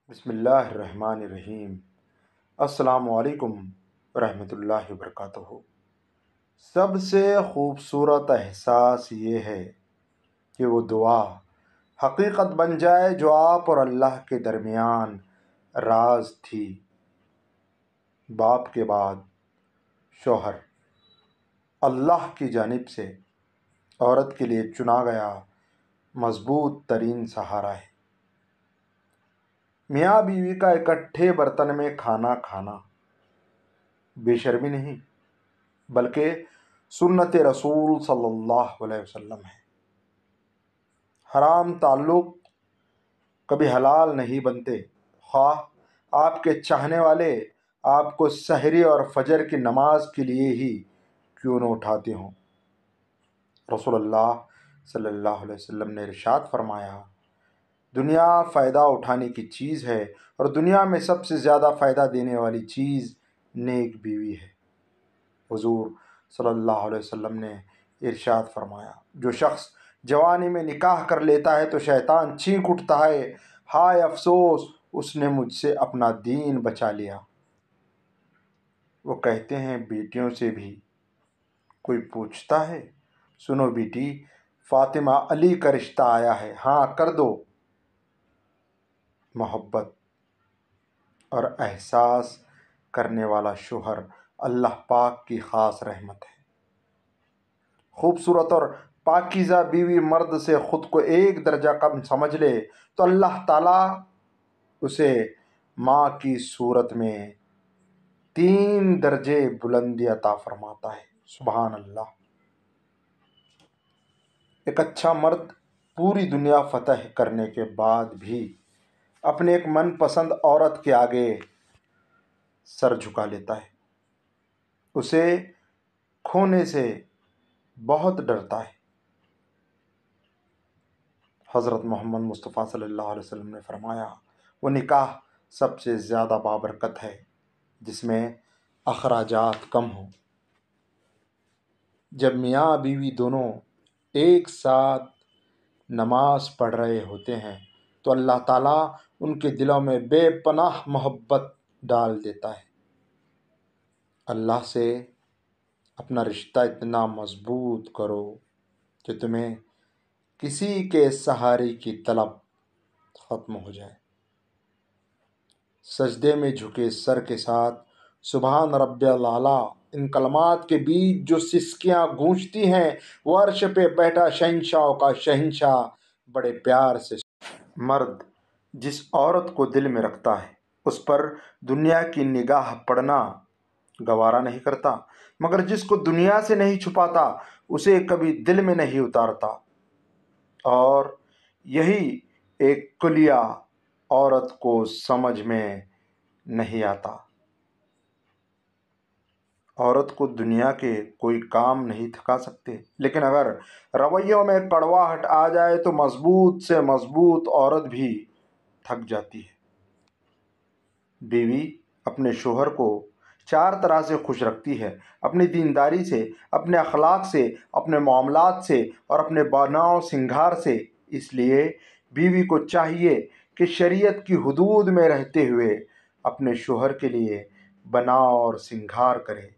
بسم اللہ الرحمن الرحیم۔ السلام علیکم ورحمۃ اللہ وبرکاتہ۔ سب سے خوبصورت احساس یہ ہے کہ وہ دعا حقیقت بن جائے جو آپ اور اللہ کے درمیان راز تھی۔ باپ کے بعد شوہر اللہ کی جانب سے عورت کے لیے چنا گیا مضبوط ترین سہارا ہے۔ میاں بیوی کا اکٹھے برتن میں کھانا کھانا بے شرمی نہیں بلکہ سنت رسول صلی اللہ علیہ وسلم ہے۔ حرام تعلق کبھی حلال نہیں بنتے، خواہ آپ کے چاہنے والے آپ کو سحری اور فجر کی نماز کے لیے ہی کیوں نہ اٹھاتے ہوں۔ رسول اللہ صلی اللہ علیہ وسلم نے ارشاد فرمایا، دنیا فائدہ اٹھانے کی چیز ہے اور دنیا میں سب سے زیادہ فائدہ دینے والی چیز نیک بیوی ہے۔ حضور صلی اللہ علیہ وسلم نے ارشاد فرمایا، جو شخص جوانی میں نکاح کر لیتا ہے تو شیطان چینک اٹھتا ہے، ہائے افسوس اس نے مجھ سے اپنا دین بچا لیا۔ وہ کہتے ہیں بیٹیوں سے بھی کوئی پوچھتا ہے، سنو بیٹی فاطمہ علی کا رشتہ آیا ہے، ہاں کر دو۔ محبت اور احساس کرنے والا شوہر اللہ پاک کی خاص رحمت ہے۔ خوبصورت اور پاکیزہ بیوی مرد سے خود کو ایک درجہ کم سمجھ لے تو اللہ تعالیٰ اسے ماں کی صورت میں 3 درجے بلندی عطا فرماتا ہے۔ سبحان اللہ۔ ایک اچھا مرد پوری دنیا فتح کرنے کے بعد بھی اپنے ایک من پسند عورت کے آگے سر جھکا لیتا ہے، اسے کھونے سے بہت ڈرتا ہے۔ حضرت محمد مصطفیٰ صلی اللہ علیہ وسلم نے فرمایا، وہ نکاح سب سے زیادہ بابرکت ہے جس میں اخراجات کم ہوں۔ جب میاں بیوی دونوں ایک ساتھ نماز پڑھ رہے ہوتے ہیں تو اللہ تعالیٰ ان کے دلوں میں بے پناہ محبت ڈال دیتا ہے۔ اللہ سے اپنا رشتہ اتنا مضبوط کرو کہ تمہیں کسی کے سہارے کی طلب ختم ہو جائے۔ سجدے میں جھکے سر کے ساتھ سبحان ربی الاعلیٰ ان کلمات کے بیچ جو سسکیاں گونجتی ہیں، وہ عرش پہ بیٹھا شہنشاہوں کا شہنشاہ بڑے پیار سے مرد جس عورت کو دل میں رکھتا ہے اس پر دنیا کی نگاہ پڑنا گوارا نہیں کرتا، مگر جس کو دنیا سے نہیں چھپاتا اسے کبھی دل میں نہیں اتارتا۔ اور یہی ایک کلیہ عورت کو سمجھ میں نہیں آتا۔ عورت کو دنیا کے کوئی کام نہیں تھکا سکتے، لیکن اگر رویوں میں کڑواہٹ آ جائے تو مضبوط سے مضبوط عورت بھی تھک جاتی ہے۔ بیوی اپنے شوہر کو 4 طرح سے خوش رکھتی ہے، اپنی دینداری سے، اپنے اخلاق سے، اپنے معاملات سے اور اپنے بناؤ سنگھار سے۔ اس لیے بیوی کو چاہیے کہ شریعت کی حدود میں رہتے ہوئے اپنے شوہر کے لیے بناؤ اور سنگھار کرے۔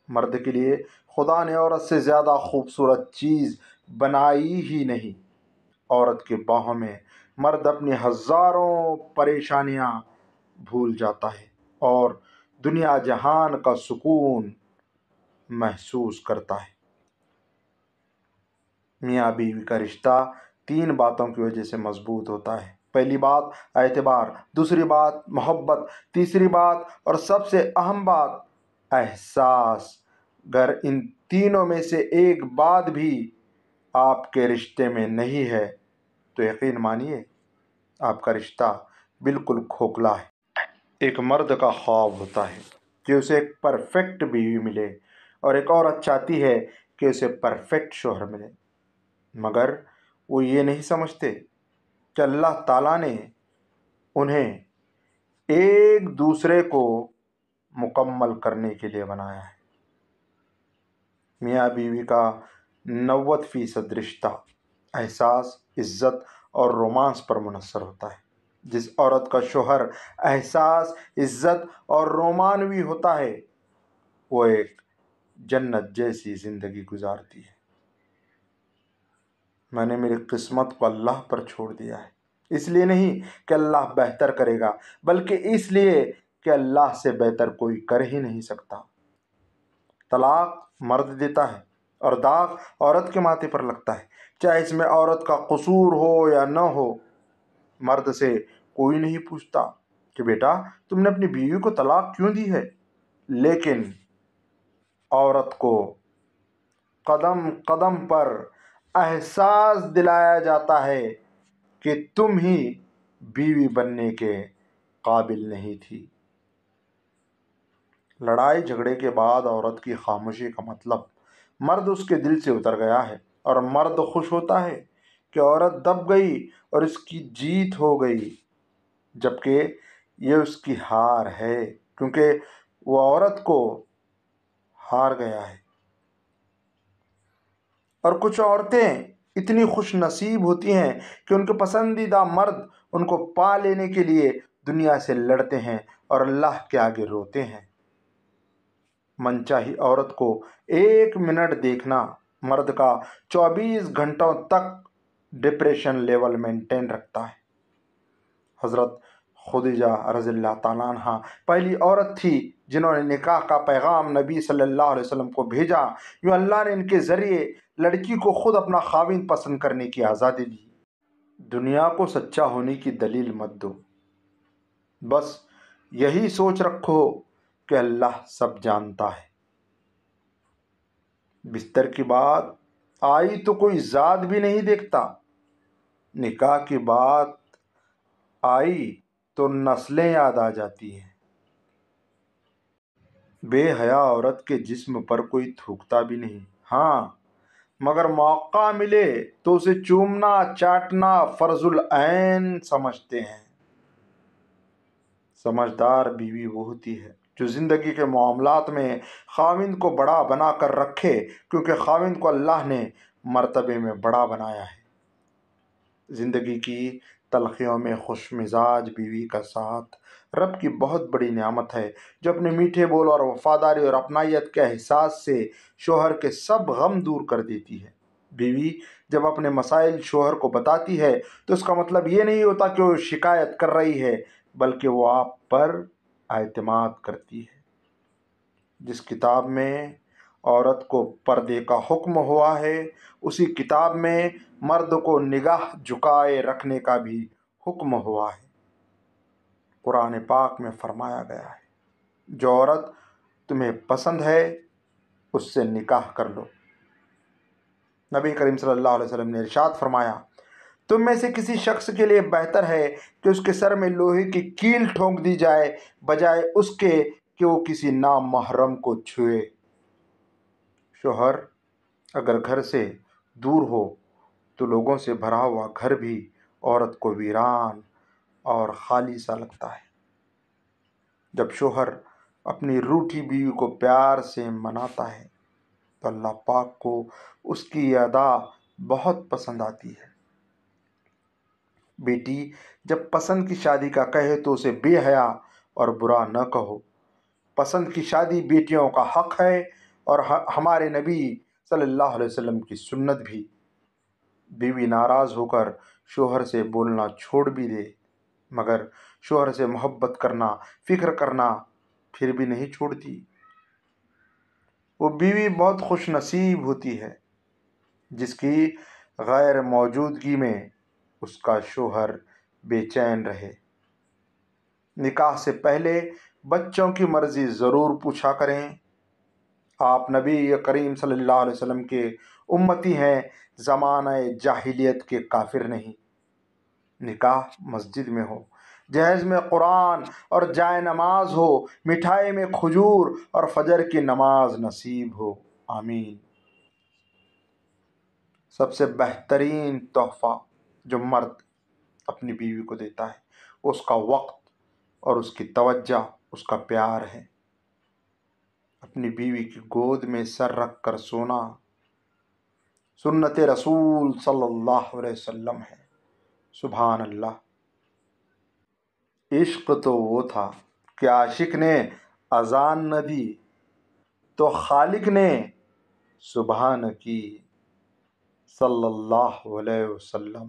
مرد کے لیے خدا نے عورت سے زیادہ خوبصورت چیز بنائی ہی نہیں۔ عورت کے باہوں میں مرد اپنی ہزاروں پریشانیاں بھول جاتا ہے اور دنیا جہان کا سکون محسوس کرتا ہے۔ میاں بیوی کا رشتہ 3 باتوں کی وجہ سے مضبوط ہوتا ہے۔ پہلی بات اعتبار، دوسری بات محبت، تیسری بات اور سب سے اہم بات احساس۔ اگر ان تینوں میں سے ایک بات بھی آپ کے رشتے میں نہیں ہے تو یقین مانیے آپ کا رشتہ بالکل کھوکھلا ہے۔ ایک مرد کا خواب ہوتا ہے کہ اسے ایک پرفیکٹ بیوی ملے اور ایک عورت چاہتی ہے کہ اسے پرفیکٹ شوہر ملے، مگر وہ یہ نہیں سمجھتے کہ اللہ تعالیٰ نے انہیں ایک دوسرے کو مکمل کرنے کے لیے بنایا ہے۔ میاں بیوی کا 90% رشتہ احساس، عزت اور رومانس پر منحصر ہوتا ہے۔ جس عورت کا شوہر احساس، عزت اور رومانوی ہوتا ہے وہ ایک جنت جیسی زندگی گزارتی ہے۔ میں نے میری قسمت کو اللہ پر چھوڑ دیا ہے، اس لیے نہیں کہ اللہ بہتر کرے گا، بلکہ اس لیے کہ اللہ سے بہتر کوئی کر ہی نہیں سکتا۔ طلاق مرد دیتا ہے اور داغ عورت کے ماتھے پر لگتا ہے، چاہے اس میں عورت کا قصور ہو یا نہ ہو۔ مرد سے کوئی نہیں پوچھتا کہ بیٹا تم نے اپنی بیوی کو طلاق کیوں دی ہے، لیکن عورت کو قدم قدم پر احساس دلایا جاتا ہے کہ تم ہی بیوی بننے کے قابل نہیں تھی۔ لڑائی جھگڑے کے بعد عورت کی خاموشی کا مطلب مرد اس کے دل سے اتر گیا ہے، اور مرد خوش ہوتا ہے کہ عورت دب گئی اور اس کی جیت ہو گئی، جبکہ یہ اس کی ہار ہے، کیونکہ وہ عورت کو ہار گیا ہے۔ اور کچھ عورتیں اتنی خوش نصیب ہوتی ہیں کہ ان کے پسندیدہ مرد ان کو پا لینے کے لیے دنیا سے لڑتے ہیں اور اللہ کے آگے روتے ہیں۔ منچاہی عورت کو 1 منٹ دیکھنا مرد کا 24 گھنٹوں تک ڈپریشن لیول مینٹین رکھتا ہے۔ حضرت خدیجہ رضی اللہ تعالیٰ عنہ پہلی عورت تھی جنہوں نے نکاح کا پیغام نبی صلی اللہ علیہ وسلم کو بھیجا۔ یوں اللہ نے ان کے ذریعے لڑکی کو خود اپنا خاوند پسند کرنے کی آزادی دی۔ دنیا کو سچا ہونے کی دلیل مت دو، بس یہی سوچ رکھو کہ اللہ سب جانتا ہے۔ بستر کی بات آئی تو کوئی ذات بھی نہیں دیکھتا، نکاح کی بات آئی تو نسلیں یاد آ جاتی ہیں۔ بے حیا عورت کے جسم پر کوئی تھوکتا بھی نہیں، ہاں مگر موقع ملے تو اسے چومنا چاٹنا فرض العین سمجھتے ہیں۔ سمجھدار بیوی وہ ہوتی ہے جو زندگی کے معاملات میں خاوند کو بڑا بنا کر رکھے، کیونکہ خاوند کو اللہ نے مرتبے میں بڑا بنایا ہے۔ زندگی کی تلخیوں میں خوش مزاج بیوی کا ساتھ رب کی بہت بڑی نعمت ہے، جو اپنے میٹھے بول اور وفاداری اور اپنائیت کے احساس سے شوہر کے سب غم دور کر دیتی ہے۔ بیوی جب اپنے مسائل شوہر کو بتاتی ہے تو اس کا مطلب یہ نہیں ہوتا کہ وہ شکایت کر رہی ہے، بلکہ وہ آپ پر اعتماد کرتی ہے۔ جس کتاب میں عورت کو پردے کا حکم ہوا ہے، اسی کتاب میں مرد کو نگاہ جھکائے رکھنے کا بھی حکم ہوا ہے۔ قرآن پاک میں فرمایا گیا ہے، جو عورت تمہیں پسند ہے اس سے نکاح کر لو۔ نبی کریم صلی اللہ علیہ وسلم نے ارشاد فرمایا، تم میں سے کسی شخص کے لیے بہتر ہے کہ اس کے سر میں لوہے کی کیل ٹھونک دی جائے بجائے اس کے کہ وہ کسی نامحرم کو چھوئے۔ شوہر اگر گھر سے دور ہو تو لوگوں سے بھرا ہوا گھر بھی عورت کو ویران اور خالی سا لگتا ہے۔ جب شوہر اپنی روٹھی بیوی کو پیار سے مناتا ہے تو اللہ پاک کو اس کی ادا بہت پسند آتی ہے۔ بیٹی جب پسند کی شادی کا کہے تو اسے بے حیا اور برا نہ کہو۔ پسند کی شادی بیٹیوں کا حق ہے اور ہمارے نبی صلی اللہ علیہ وسلم کی سنت بھی۔ بیوی ناراض ہو کر شوہر سے بولنا چھوڑ بھی دے مگر شوہر سے محبت کرنا، فکر کرنا پھر بھی نہیں چھوڑتی۔ وہ بیوی بہت خوش نصیب ہوتی ہے جس کی غیر موجودگی میں اس کا شوہر بے چین رہے۔ نکاح سے پہلے بچوں کی مرضی ضرور پوچھا کریں۔ آپ نبی کریم صلی اللہ علیہ وسلم کے امتی ہیں، زمانہ جاہلیت کے کافر نہیں۔ نکاح مسجد میں ہو، جہیز میں قرآن اور جائے نماز ہو، مٹھائی میں کھجور اور فجر کی نماز نصیب ہو، آمین۔ سب سے بہترین تحفہ جو مرد اپنی بیوی کو دیتا ہے وہ اس کا وقت اور اس کی توجہ، اس کا پیار ہے۔ اپنی بیوی کی گود میں سر رکھ کر سونا سنت رسول صلی اللہ علیہ وسلم ہے۔ سبحان اللہ۔ عشق تو وہ تھا کہ عاشق نے اذان نہ دی تو خالق نے سبحان کی صلی اللہ علیہ وسلم.